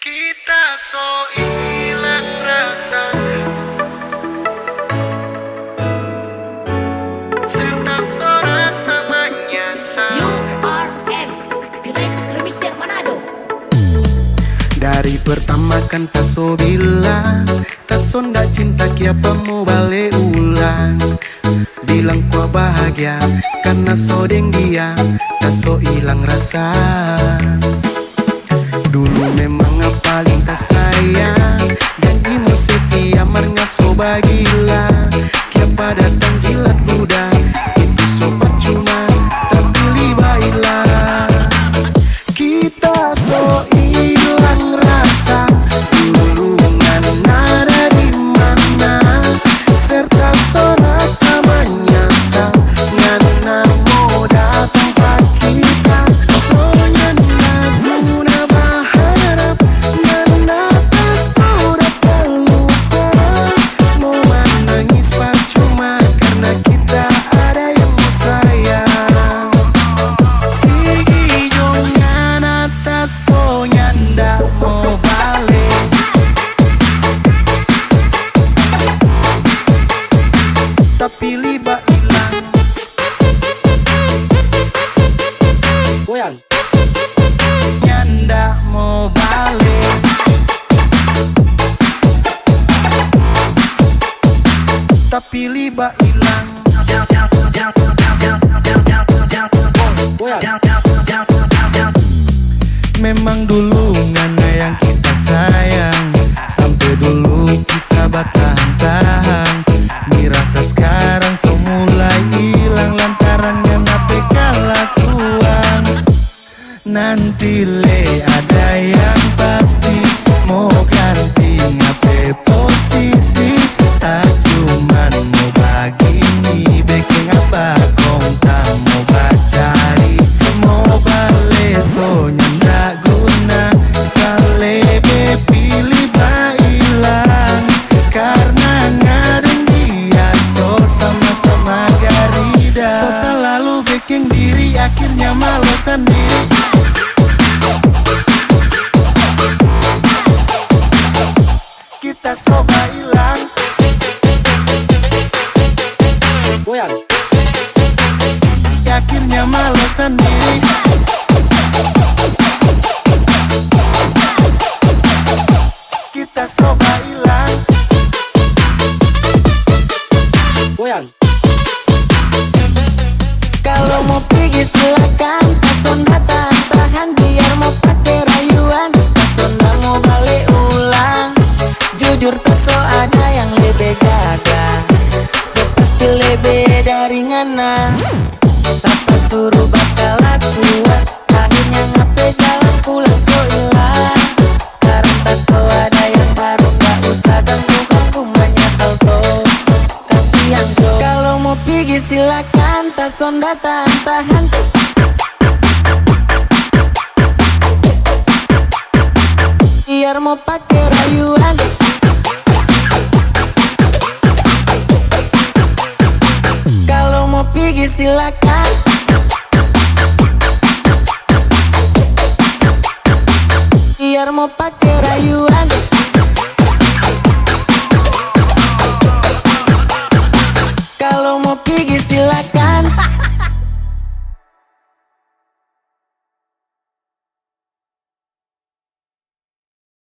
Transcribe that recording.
Kita so hilang rasa serta so rasa menyesal. URM United Remixer Manado. Dari pertama kan taso bilang taso ndak cinta kiapa mau balik ulang. Bilang kau bahagia karena so deng dia taso hilang rasa. Dulu memang paling tak sayang janjimu setia marnga so bagilah. Kiapa datang jilat ludah itu so percuma tapi libailah. Kita so hilang rasa dulu ada di mana serta so rasa menyesal ngana mau datang pak kita soalnya guna berharap ngana tak sudah terlupa mau menangis percuma karena kita ada yang mau sayang. Sonya ndak mau balik, tapi liba hilang. Goyang. Ndak mau balik, tapi liba hilang. Goyang. Memang dulu ngana yang kita sayang, sampai dulu kita bertahan-tahan. Dirasa sekarang so mulai hilang lantaran ngana kelakuan. Nanti le ada yang pasti mau ganti ngape posisi. Tak cuman mau begini bikin apa kong tak mau bacari. Mau balik so ndak guna balik pilih hilang karena ngadeng dia so sama-sama garida. So terlalu bikin diri akhirnya malu sendiri. Kita coba hilang. Goyang. Akhirnya malu sendiri. Kita coba hilang. Goyang. Kalau mau pergi silakan, tason datang tahan biar mau pakai rayuan. Tason nggak mau balik ulang. Jujur taso ada yang lebih gagah, sepasti lebih dari ngana. Siapa suruh bakal kuat, akhirnya ngape jalan pulang so hilang. Sekarang taso ada yang baru, nggak usah ganggu-ganggu menyesal tuh. Kasihan tuh. Kalau mau pergi silakan, tason datang tahan. Biar mau pakai rayuan. Kalau mau pergi silakan. Biar mau pakai rayuan.